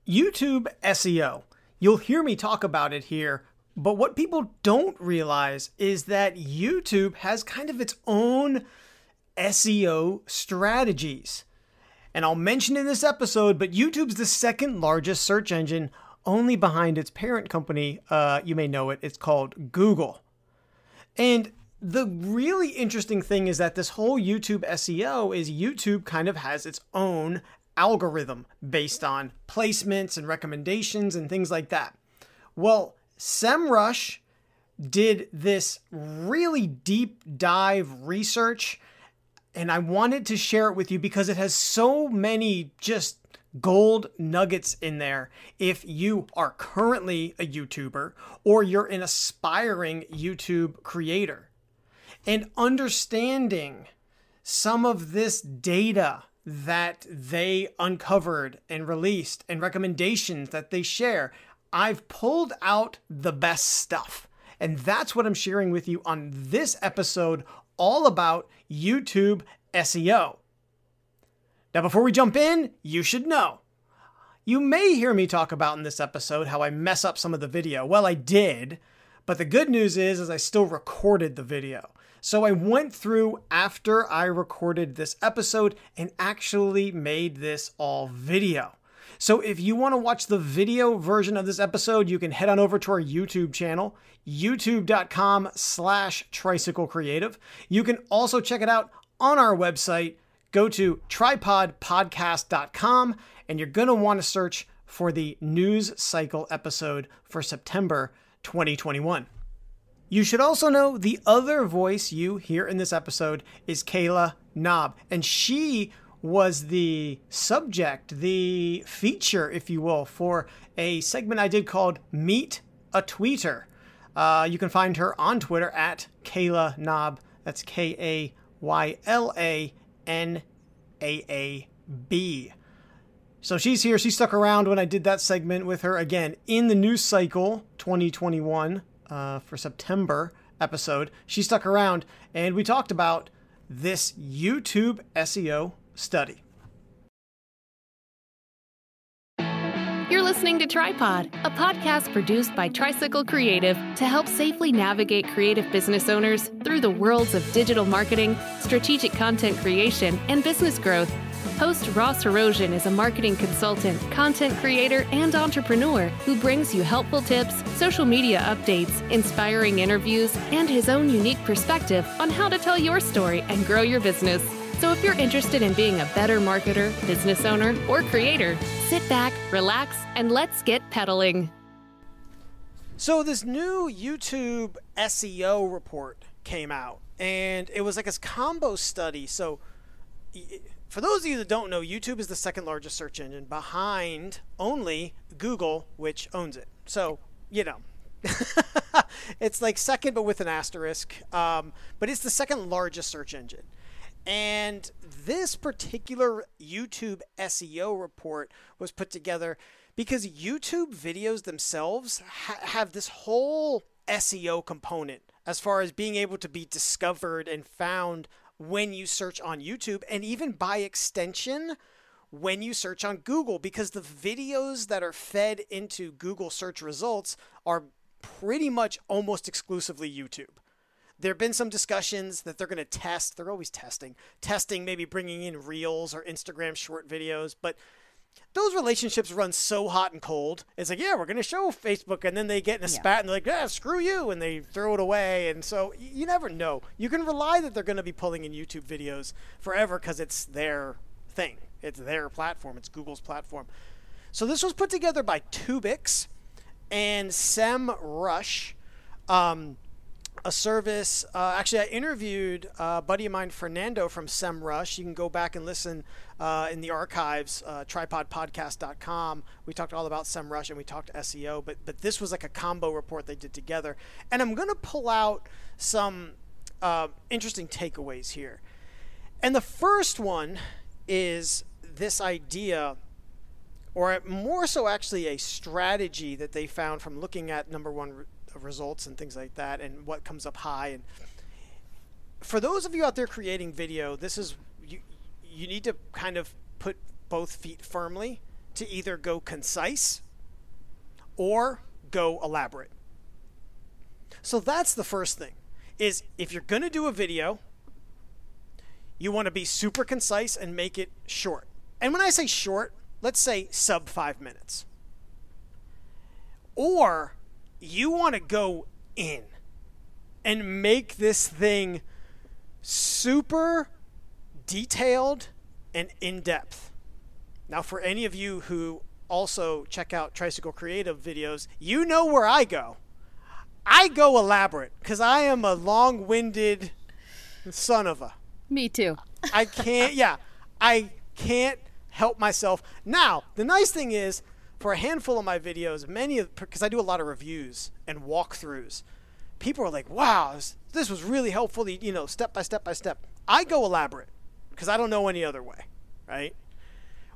YouTube SEO. You'll hear me talk about it here, but what people don't realize is that YouTube has kind of its own SEO strategies. And I'll mention in this episode, but YouTube's the second largest search engine, only behind its parent company. You may know it. It's called Google. And the really interesting thing is that this whole YouTube SEO is YouTube kind of has its own algorithm based on placements and recommendations and things like that. Well, Semrush did this really deep dive research, and I wanted to share it with you because it has so many just gold nuggets in there. If you are currently a YouTuber or you're an aspiring YouTube creator, and understanding some of this data that they uncovered and released and recommendations that they share, I've pulled out the best stuff. And that's what I'm sharing with you on this episode, all about YouTube SEO. Now, before we jump in, you should know. You may hear me talk about in this episode how I mess up some of the video. Well, I did, but the good news is I still recorded the video. So I went through after I recorded this episode and actually made this all video. So if you want to watch the video version of this episode, you can head on over to our YouTube channel, youtube.com/tricyclecreative. You can also check it out on our website. Go to tripodpodcast.com, and you're going to want to search for the news cycle episode for September 2021. You should also know the other voice you hear in this episode is Kayla Knob, and she was the subject, the feature, if you will, for a segment I did called Meet a Tweeter. You can find her on Twitter at Kayla Knob. That's KaylaNaab. So she's here. She stuck around when I did that segment with her again in the news cycle 2021 for September episode. She stuck around and we talked about this YouTube SEO study. You're listening to Tripod, a podcast produced by Tricycle Creative to help safely navigate creative business owners through the worlds of digital marketing, strategic content creation, and business growth. Host Ross Erosion is a marketing consultant, content creator, and entrepreneur who brings you helpful tips, social media updates, inspiring interviews, and his own unique perspective on how to tell your story and grow your business. So if you're interested in being a better marketer, business owner, or creator, sit back, relax, and let's get pedaling. So this new YouTube SEO report came out, and it was like a combo study. So for those of you that don't know, YouTube is the second largest search engine behind only Google, which owns it. So, you know, it's like second, but with an asterisk. But it's the second largest search engine. And this particular YouTube SEO report was put together because YouTube videos themselves have this whole SEO component as far as being able to be discovered and found when you search on YouTube, and even by extension, when you search on Google, because the videos that are fed into Google search results are pretty much almost exclusively YouTube. There have been some discussions that they're going to test. They're always testing maybe bringing in Reels or Instagram short videos, but those relationships run so hot and cold. It's like, yeah, we're going to show Facebook, and then they get in a spat and they're like, yeah, screw you, and they throw it away. And so you never know. You can rely that they're going to be pulling in YouTube videos forever because it's their thing. It's their platform. It's Google's platform. So this was put together by Tubics and Semrush, a service. Actually, I interviewed a buddy of mine, Fernando, from Semrush. You can go back and listen in the archives, tripodpodcast.com. We talked all about Semrush and we talked SEO, but this was like a combo report they did together. And I'm going to pull out some interesting takeaways here. And the first one is this idea, or more so actually a strategy that they found from looking at number one results and things like that and what comes up high. And for those of you out there creating video, this is you need to kind of put both feet firmly to either go concise or go elaborate. So that's the first thing, is if you're going to do a video, you want to be super concise and make it short. And when I say short, let's say sub 5 minutes. Or you want to go in and make this thing super detailed and in-depth. Now, for any of you who also check out Tricycle Creative videos, you know where I go. I go elaborate because I am a long-winded son of a. Me too. I can't help myself. Now, the nice thing is, for a handful of my videos, because I do a lot of reviews and walkthroughs, people are like, wow, this was really helpful, step by step by step. I go elaborate because I don't know any other way, right?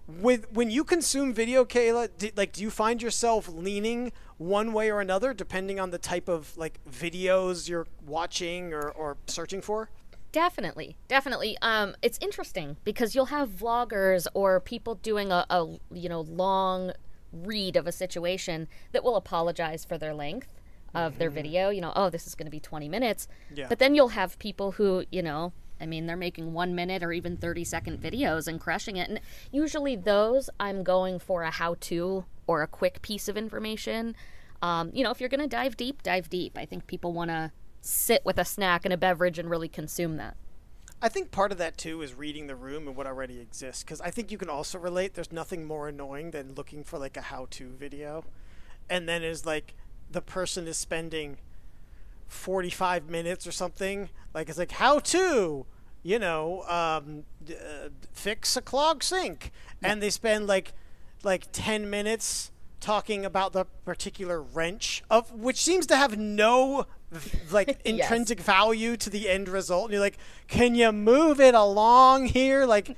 When you consume video, Kayla, do you find yourself leaning one way or another depending on the type of videos you're watching or searching for? Definitely. It's interesting because you'll have vloggers or people doing a long read of a situation that will apologize for their length of their video. This is going to be 20 minutes. Yeah. But then you'll have people who, they're making 1 minute or even 30-second videos and crushing it. And usually those I'm going for a how-to or a quick piece of information. If you're going to dive deep, dive deep. I think people want to sit with a snack and a beverage and really consume that. I think part of that, too, is reading the room and what already exists. Because I think you can also relate. There's nothing more annoying than looking for, a how-to video. And then the person is spending 45 minutes or something. It's how to, fix a clogged sink. And they spend, 10 minutes talking about the particular wrench, which seems to have no intrinsic value to the end result, and you're like, can you move it along here? Or it's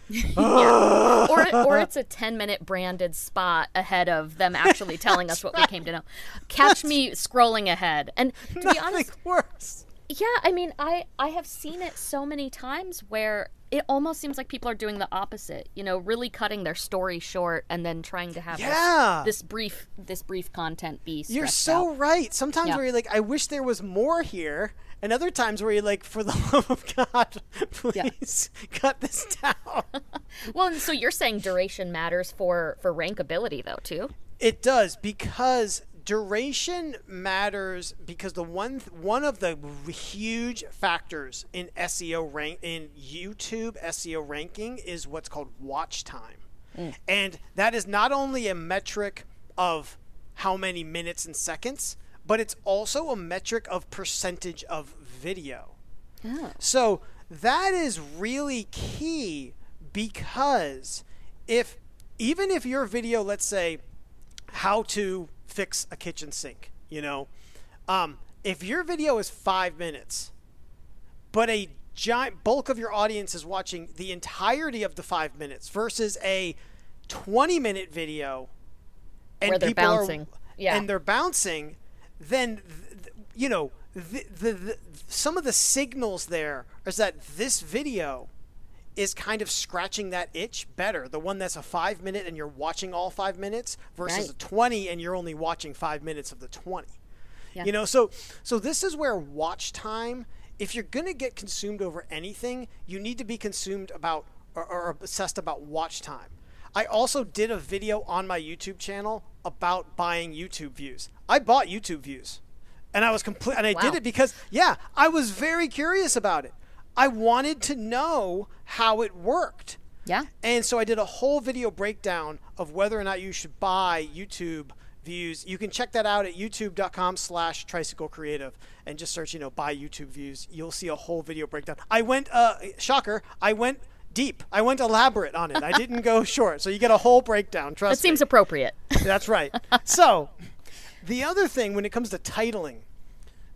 a 10-minute branded spot ahead of them actually telling us what we came to know. Catch me scrolling ahead. And to be honest, worse. Yeah, I have seen it so many times where it almost seems like people are doing the opposite, really cutting their story short and then trying to have this brief content be stretched You're so out. right. Sometimes where you're like, I wish there was more here, and other times where you're like, for the love of God, please cut this down. Well, and so you're saying duration matters for rankability, though, too? It does, because duration matters, because one of the huge factors in SEO in YouTube SEO ranking is what's called watch time. And that is not only a metric of how many minutes and seconds, but it's also a metric of percentage of video. So that is really key, because even if your video, let's say, how to fix a kitchen sink, if your video is 5 minutes, but a giant bulk of your audience is watching the entirety of the 5 minutes versus a 20-minute video, and where they're people bouncing, and they're bouncing, then some of the signals there is that this video is kind of scratching that itch better. The one that's a 5 minute and you're watching all 5 minutes versus a 20 and you're only watching 5 minutes of the 20. Yeah. So this is where watch time, if you're going to get consumed over anything, you need to be consumed about or obsessed about watch time. I also did a video on my YouTube channel about buying YouTube views. I bought YouTube views, and I was and I did it because I was very curious about it. I wanted to know how it worked. Yeah. And so I did a whole video breakdown of whether or not you should buy YouTube views. You can check that out at youtube.com/Tricycle Creative and just search, buy YouTube views. You'll see a whole video breakdown. I went, shocker, I went deep. I went elaborate on it. I didn't go short. So you get a whole breakdown. Trust me. That seems appropriate. That's right. So the other thing when it comes to titling,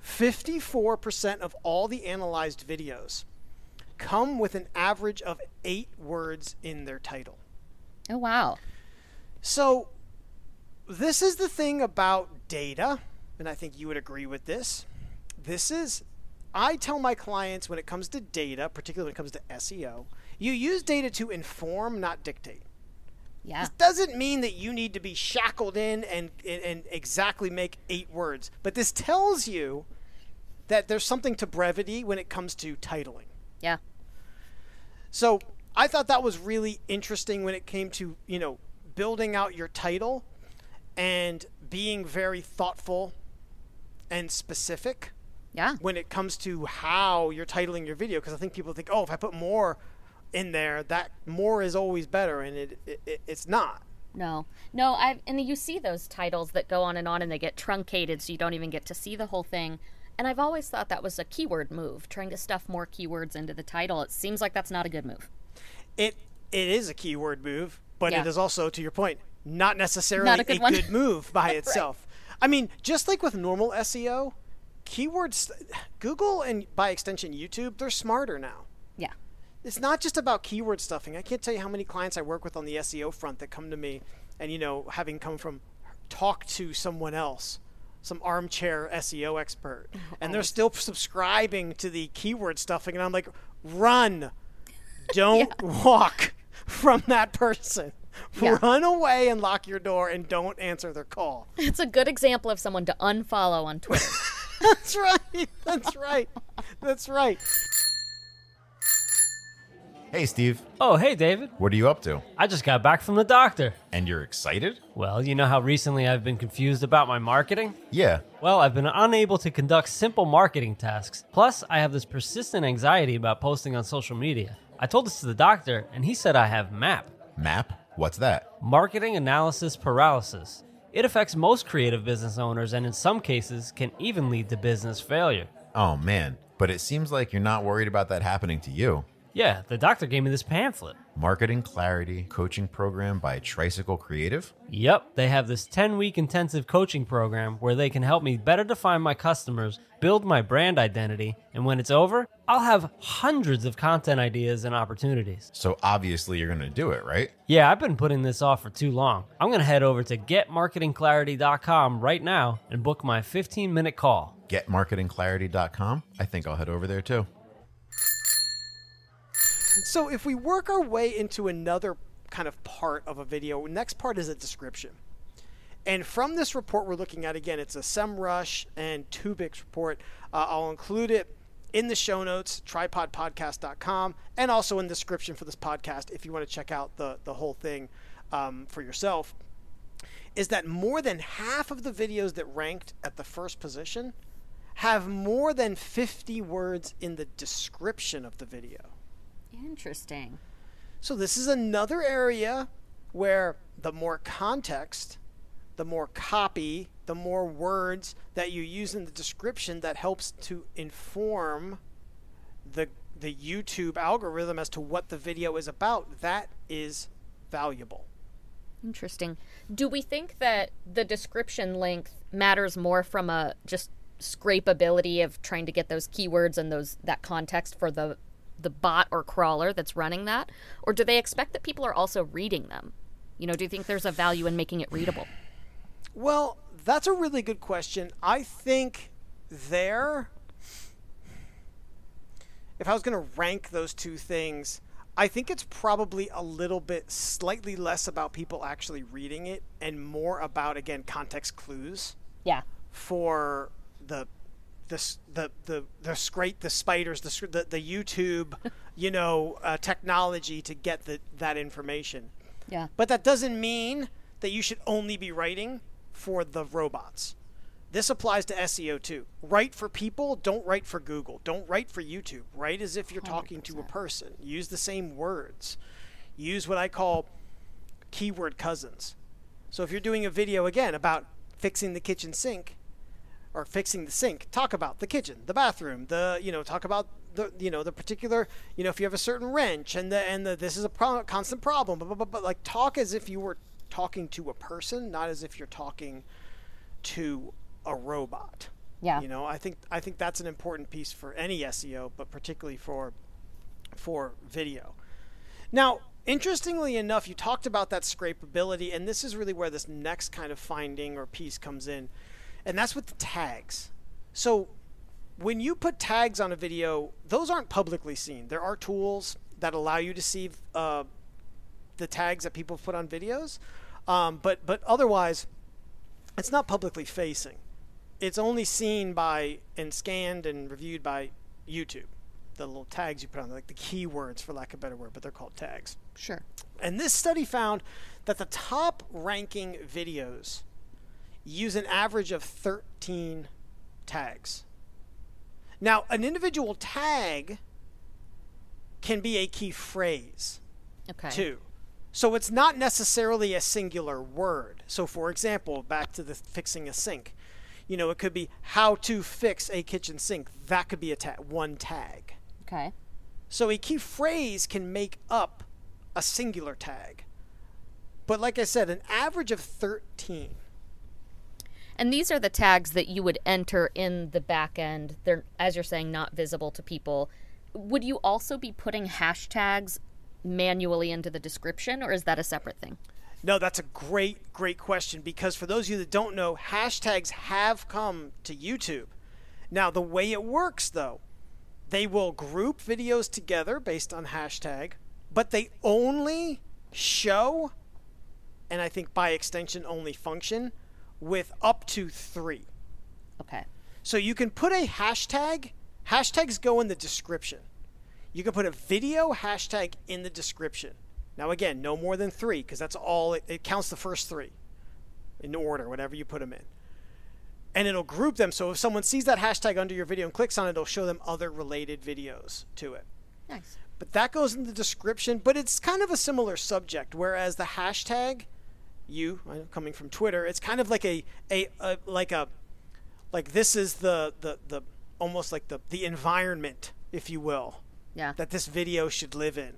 54% of all the analyzed videos come with an average of 8 words in their title. Oh, wow. So this is the thing about data, and I think you would agree with this. I tell my clients when it comes to data, particularly when it comes to SEO, you use data to inform, not dictate. Yeah. This doesn't mean that you need to be shackled in and exactly make 8 words. But this tells you that there's something to brevity when it comes to titling. Yeah. So I thought that was really interesting when it came to, building out your title and being very thoughtful and specific. Yeah. When it comes to how you're titling your video, because I think people think, oh, if I put more in there, that more is always better, and it's not. No, and you see those titles that go on, and they get truncated, so you don't even get to see the whole thing. And I've always thought that was a keyword move, trying to stuff more keywords into the title. It seems like that's not a good move. It is a keyword move, but Yeah. it is also, to your point, not necessarily Not a good one. good move by Right. itself. I mean, just like with normal SEO, keywords, Google and by extension YouTube, they're smarter now. Yeah. It's not just about keyword stuffing. I can't tell you how many clients I work with on the SEO front that come to me and, having come from talk to someone else, some armchair SEO expert, and they're still subscribing to the keyword stuffing. And I'm like, run, don't walk from that person. Yeah. Run away and lock your door and don't answer their call. It's a good example of someone to unfollow on Twitter. That's right. That's right. That's right. Hey, Steve. Oh, hey, David. What are you up to? I just got back from the doctor. And you're excited? Well, you know how recently I've been confused about my marketing? Yeah. Well, I've been unable to conduct simple marketing tasks. Plus, I have this persistent anxiety about posting on social media. I told this to the doctor, and he said I have MAP. MAP? What's that? Marketing Analysis Paralysis. It affects most creative business owners and in some cases can even lead to business failure. Oh, man. But it seems like you're not worried about that happening to you. Yeah, the doctor gave me this pamphlet. Marketing Clarity Coaching Program by Tricycle Creative? Yep, they have this 10-week intensive coaching program where they can help me better define my customers, build my brand identity, and when it's over, I'll have hundreds of content ideas and opportunities. So obviously you're going to do it, right? Yeah, I've been putting this off for too long. I'm going to head over to getmarketingclarity.com right now and book my 15-minute call. Getmarketingclarity.com? I think I'll head over there too. So if we work our way into another kind of part of a video, next part is a description. And from this report we're looking at, again, it's a Semrush and Tubics report. I'll include it in the show notes, tripodpodcast.com, and also in the description for this podcast if you want to check out the whole thing for yourself, is that more than half of the videos that ranked at the first position have more than 50 words in the description of the video. Interesting. So this is another area where the more context, the more copy, the more words that you use in the description, that helps to inform the YouTube algorithm as to what the video is about. That is valuable. Interesting. Do we think that the description length matters more from a just scrapeability of trying to get those keywords and that context for the bot or crawler that's running that? Or do they expect that people are also reading them? Do you think there's a value in making it readable? Well, that's a really good question. I think if I was going to rank those two things, I think it's probably a little bit slightly less about people actually reading it and more about, again, context clues. Yeah. For the spiders, the YouTube, technology to get that information. Yeah. But that doesn't mean that you should only be writing for the robots. This applies to SEO too. Write for people, don't write for Google. Don't write for YouTube. Write as if you're talking to a person. Use the same words. Use what I call keyword cousins. So if you're doing a video, again, about fixing the kitchen sink, or fixing the sink, talk about the kitchen, the bathroom, talk about the particular, if you have a certain wrench and this is a constant problem, but like talk as if you were talking to a person, not as if you're talking to a robot. Yeah. I think that's an important piece for any SEO, but particularly for video. Now, interestingly enough, you talked about that scrapeability, and this is really where this next kind of finding or piece comes in. And that's with the tags. So when you put tags on a video, those aren't publicly seen. There are tools that allow you to see the tags that people put on videos. But otherwise, it's not publicly facing. It's only seen by and scanned and reviewed by YouTube. The little tags you put on, like the keywords, for lack of a better word, but they're called tags. Sure. And this study found that the top ranking videos use an average of 13 tags. Now, an individual tag can be a key phrase, too. So it's not necessarily a singular word. So, for example, back to the fixing a sink. You know, it could be how to fix a kitchen sink. That could be one tag. Okay. So a key phrase can make up a singular tag. But like I said, an average of 13. And these are the tags that you would enter in the back end. They're, as you're saying, not visible to people. Would you also be putting hashtags manually into the description, or is that a separate thing? No, that's a great question, because for those of you that don't know, hashtags have come to YouTube. Now, the way it works, though, they will group videos together based on hashtag, but they only show, and I think by extension only function, with up to 3. Okay. So you can put a hashtag. Hashtags go in the description. You can put a video hashtag in the description. Now, again, no more than 3, because that's all. It counts the first 3 in order, whatever you put them in. And it'll group them. So if someone sees that hashtag under your video and clicks on it, it'll show them other related videos to it. Nice. But that goes in the description. But it's kind of a similar subject, whereas the hashtag, coming from Twitter, it's kind of like like this is the almost like the environment, if you will, that this video should live in.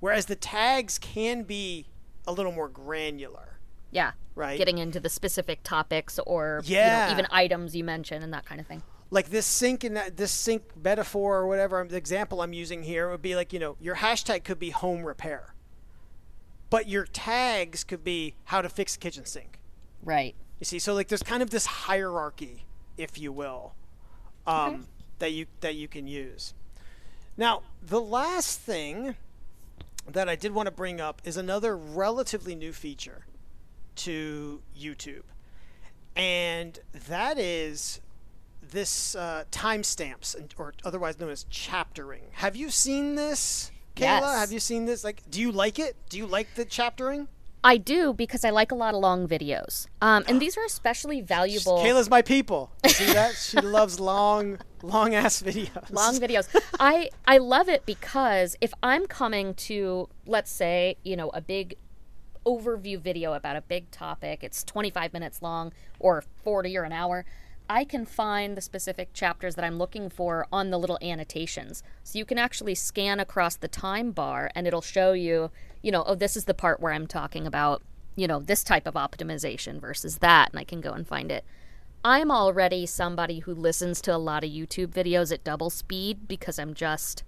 Whereas the tags can be a little more granular. Yeah. Right. Getting into the specific topics or even items you mentioned and that kind of thing. Like this sink metaphor or whatever, the example I'm using here would be like, your hashtag could be home repair. But your tags could be how to fix a kitchen sink. Right. You see, so like there's kind of this hierarchy, if you will, that you can use. Now, the last thing that I did want to bring up is another relatively new feature to YouTube, and that is this timestamps, or otherwise known as chaptering. Have you seen this, Kayla? Yes. Have you seen this? Like, do you like it? Do you like the chaptering? I do, because I like a lot of long videos. And these are especially valuable. Kayla's my people. You see that? She loves long ass videos. Long videos. I love it because if I'm coming to, let's say, a big overview video about a big topic, it's 25 minutes long or 40 or an hour, I can find the specific chapters that I'm looking for on the little annotations. So you can actually scan across the time bar and it'll show you, this is the part where I'm talking about, this type of optimization versus that, and I can go and find it. I'm already somebody who listens to a lot of YouTube videos at double speed because I'm just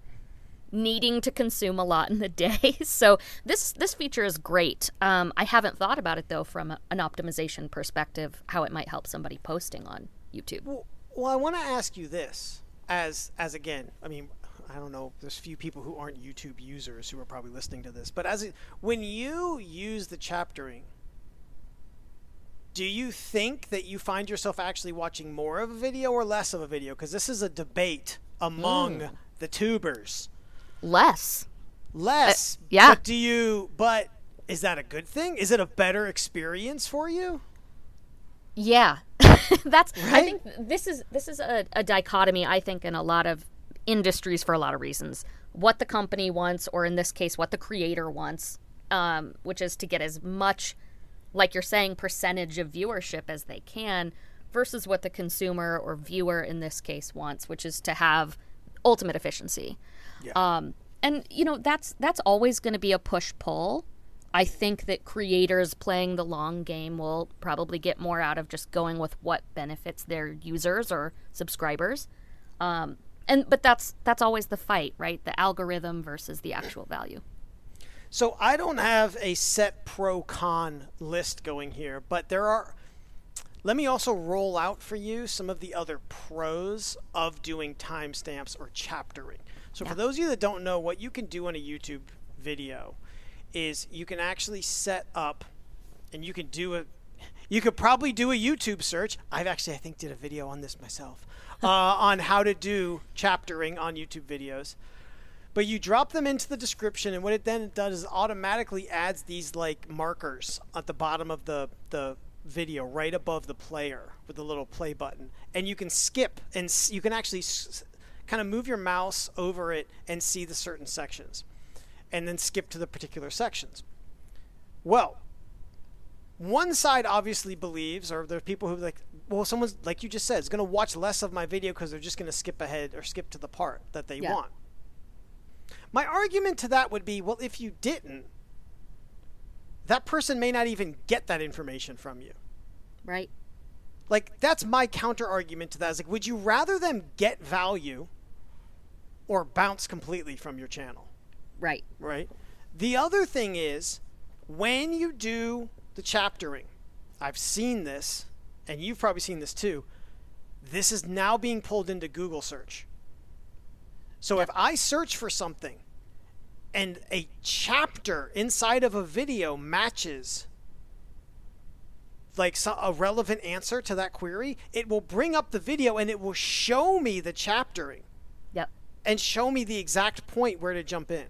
needing to consume a lot in the day. So this feature is great. I haven't thought about it, though, from an optimization perspective, how it might help somebody posting on YouTube. Well, I want to ask you this, as again, I mean, I don't know, there's few people who aren't YouTube users who are probably listening to this, but when you use the chaptering, do you think that you find yourself actually watching more of a video or less of a video? Because this is a debate among the tubers. Less. Yeah. But is that a good thing? Is it a better experience for you? Yeah. That's right? I think this is a dichotomy, I think, in a lot of industries for a lot of reasons. What the company wants, or in this case, what the creator wants, which is to get as much, like you're saying, percentage of viewership as they can, versus what the consumer or viewer in this case wants, which is to have ultimate efficiency. Yeah. And that's always going to be a push-pull. I think that creators playing the long game will probably get more out of just going with what benefits their users or subscribers. But that's always the fight, right? The algorithm versus the actual value. So I don't have a set pro-con list going here, but let me also roll out for you some of the other pros of doing timestamps or chaptering. So for those of you that don't know, what you can do on a YouTube video is you can actually set up, and you could probably do a YouTube search. I think did a video on this myself, on how to do chaptering on YouTube videos. But you drop them into the description, and what it then does is automatically adds these like markers at the bottom of the video, right above the player with the little play button. And you can skip, and you can actually kind of move your mouse over it and see the certain sections, and then skip to the particular sections. Well, one side obviously believes, or there are people who like, well, someone's, like you just said, is going to watch less of my video because they're just going to skip ahead or skip to the part that they want. My argument to that would be, well, if you didn't, that person may not even get that information from you. Right. Like, that's my counter argument to that. Is like, would you rather them get value or bounce completely from your channel? Right. Right. The other thing is, when you do the chaptering, I've seen this, and you've probably seen this too, this is now being pulled into Google search. So if I search for something and a chapter inside of a video matches like a relevant answer to that query, it will bring up the video and it will show me the chaptering. Yep. And show me the exact point where to jump in.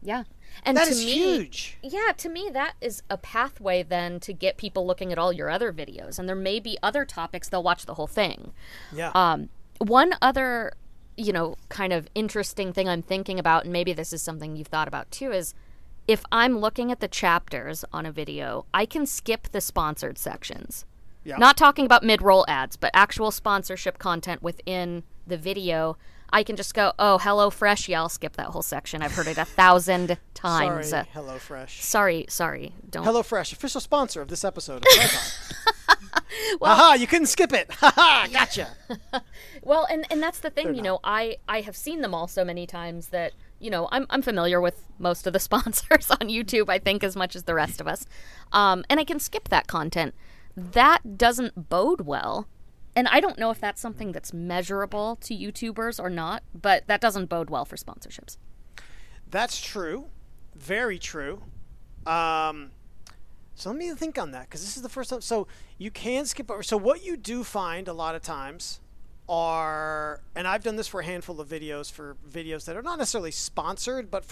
Yeah. And that to is me, huge. Yeah, to me, that is a pathway then to get people looking at all your other videos. And there may be other topics, they'll watch the whole thing. Yeah. One other, kind of interesting thing I'm thinking about, and maybe this is something you've thought about too, is if I'm looking at the chapters on a video, I can skip the sponsored sections. Yeah. Not talking about mid-roll ads, but actual sponsorship content within the video. I can just go, oh, HelloFresh. Yeah, I'll skip that whole section. I've heard it 1,000 times. Sorry, HelloFresh. Sorry. Don't. HelloFresh, official sponsor of this episode of Tripod. Aha, you couldn't skip it. Haha, gotcha. Well, and that's the thing, I have seen them all so many times that, I'm familiar with most of the sponsors on YouTube, I think, as much as the rest of us. And I can skip that content. That doesn't bode well. And I don't know if that's something that's measurable to YouTubers or not, but that doesn't bode well for sponsorships. That's true. Very true. So let me think on that, because this is the first time. So you can skip over. So what you do find a lot of times are, and I've done this for a handful of videos, for videos that are not necessarily sponsored, but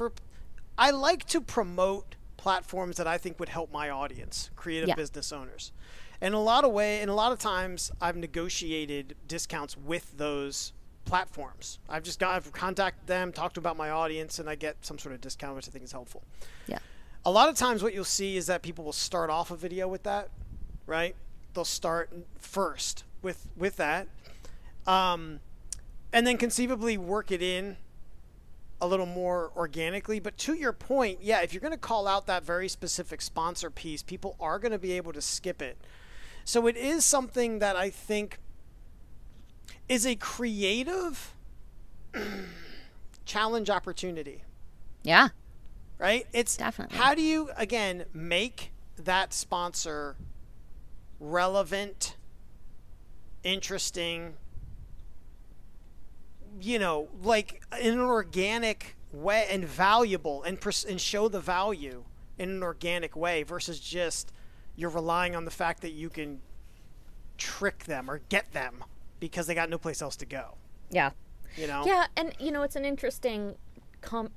I like to promote platforms that I think would help my audience, creative business owners. In a lot of times, I've negotiated discounts with those platforms. I've contacted them, talked about my audience, and I get some sort of discount, which I think is helpful. Yeah. A lot of times, what you'll see is that people will start off a video with that, right? They'll start first with that, and then conceivably work it in a little more organically. But to your point, yeah, if you're going to call out that very specific sponsor piece, people are going to be able to skip it. So it is something that I think is a creative challenge opportunity. Yeah. Right? It's definitely. How do you, again, make that sponsor relevant, interesting, like in an organic way, and valuable, and show the value in an organic way, versus just you're relying on the fact that you can trick them or get them because they got no place else to go. Yeah. Yeah, and it's an interesting kind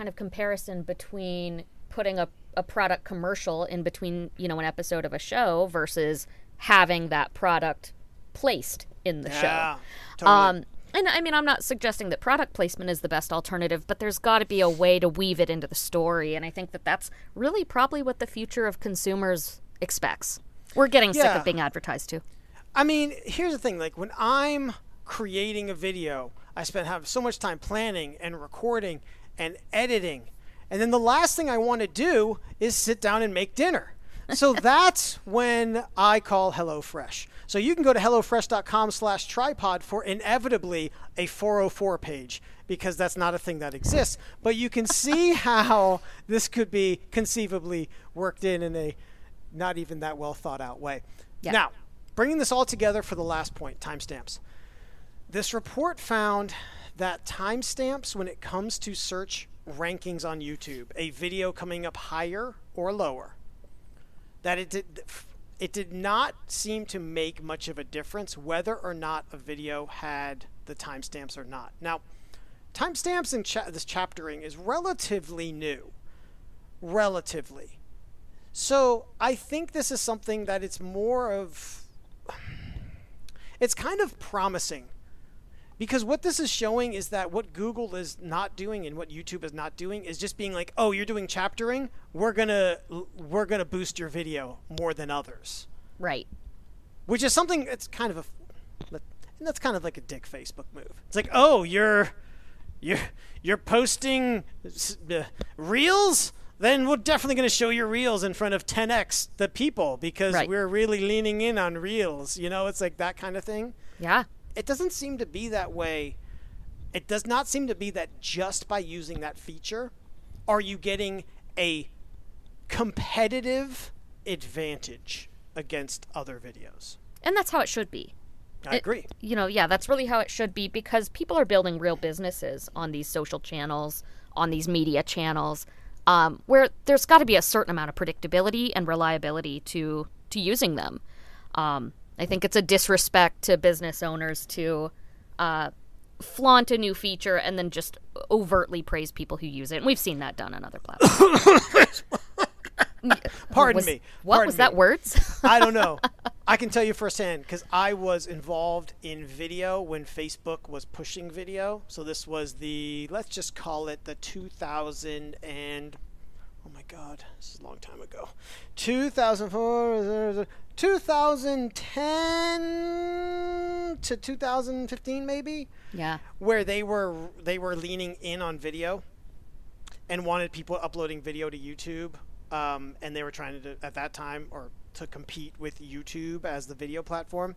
of comparison between putting a product commercial in between, an episode of a show versus having that product placed in the show. Totally. And I mean, I'm not suggesting that product placement is the best alternative, but there's got to be a way to weave it into the story. And I think that that's really probably what the future of consumers expects. We're getting sick of being advertised to. I mean, here's the thing. Like, when I'm creating a video, I have so much time planning and recording and editing. And then the last thing I want to do is sit down and make dinner. So that's when I call HelloFresh. So you can go to HelloFresh.com/tripod for inevitably a 404 page, because that's not a thing that exists. But you can see how this could be conceivably worked in a not even that well thought out way. Yeah. Now, bringing this all together for the last point, timestamps. This report found that timestamps, when it comes to search rankings on YouTube, a video coming up higher or lower, that it did not seem to make much of a difference whether or not a video had the timestamps or not. Now, timestamps and this chaptering is relatively new. Relatively. So I think this is something that it's kind of promising. Because what this is showing is that what Google is not doing and what YouTube is not doing is just being like, oh, you're doing chaptering, we're gonna boost your video more than others. Right. Which is something that's kind of that's kind of like a dick Facebook move. It's like, oh, you're posting reels? Then we're definitely going to show your reels in front of 10x the people because we're really leaning in on reels. You know, it's like that kind of thing. Yeah. It doesn't seem to be that way. It does not seem to be that just by using that feature are you getting a competitive advantage against other videos. And that's how it should be. I agree. You know, yeah, that's really how it should be because people are building real businesses on these social channels, on these media channels, where there's got to be a certain amount of predictability and reliability to using them. I think it's a disrespect to business owners to flaunt a new feature and then just overtly praise people who use it. And we've seen that done on other platforms. Pardon me. What was that, words? I don't know. I can tell you firsthand because I was involved in video when Facebook was pushing video. So this was let's just call it the 2000 and, oh my God, this is a long time ago. 2004, 2010 to 2015 maybe. Yeah. Where they were leaning in on video and wanted people uploading video to YouTube. And they were trying to, at that time, or to compete with YouTube as the video platform.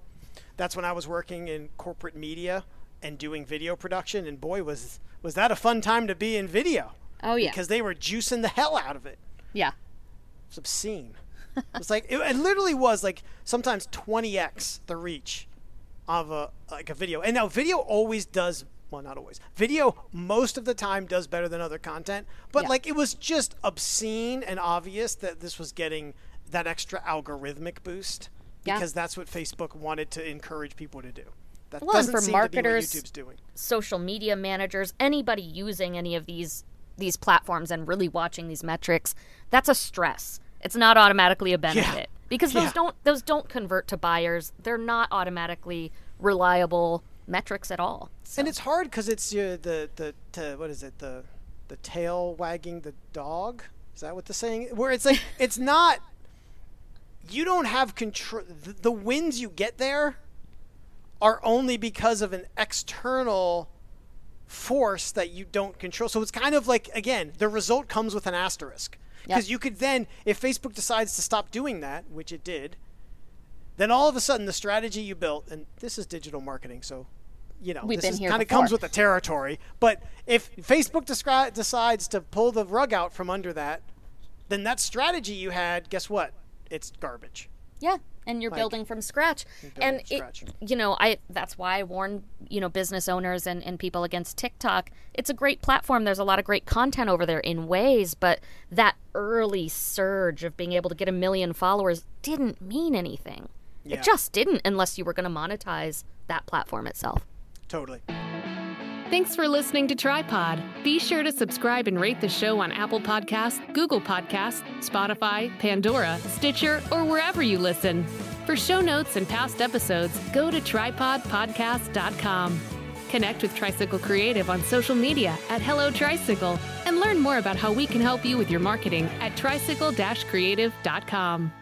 That's when I was working in corporate media and doing video production. And boy, was that a fun time to be in video. Oh, yeah. Because they were juicing the hell out of it. Yeah. It's obscene. It's like, it literally was like sometimes 20x the reach of a video. And now video always does, well, not always. Video most of the time does better than other content. But like it was just obscene and obvious that this was getting that extra algorithmic boost because that's what Facebook wanted to encourage people to do. That doesn't seem marketers, to be what YouTube's doing. Social media managers, anybody using any of these platforms and really watching these metrics, that's a stress. It's not automatically a benefit because those don't convert to buyers. They're not automatically reliable metrics at all. So. And it's hard because it's the what is it, the tail wagging the dog? Is that what the saying? Where it's like it's not. You don't have control. The wins you get there are only because of an external force that you don't control. So it's kind of like, again, the result comes with an asterisk. Because you could then, if Facebook decides to stop doing that, which it did, then all of a sudden the strategy you built, and this is digital marketing, so, you know, this kind of comes with the territory. But if Facebook decides to pull the rug out from under that, then that strategy you had, guess what? It's garbage. Yeah, and you're building from scratch. That's why I warn, business owners and people against TikTok. It's a great platform. There's a lot of great content over there in ways, but that early surge of being able to get 1 million followers didn't mean anything. Yeah. It just didn't unless you were going to monetize that platform itself. Totally. Thanks for listening to Tripod. Be sure to subscribe and rate the show on Apple Podcasts, Google Podcasts, Spotify, Pandora, Stitcher, or wherever you listen. For show notes and past episodes, go to tripodpodcast.com. Connect with Tricycle Creative on social media at Hello Tricycle and learn more about how we can help you with your marketing at tricycle-creative.com.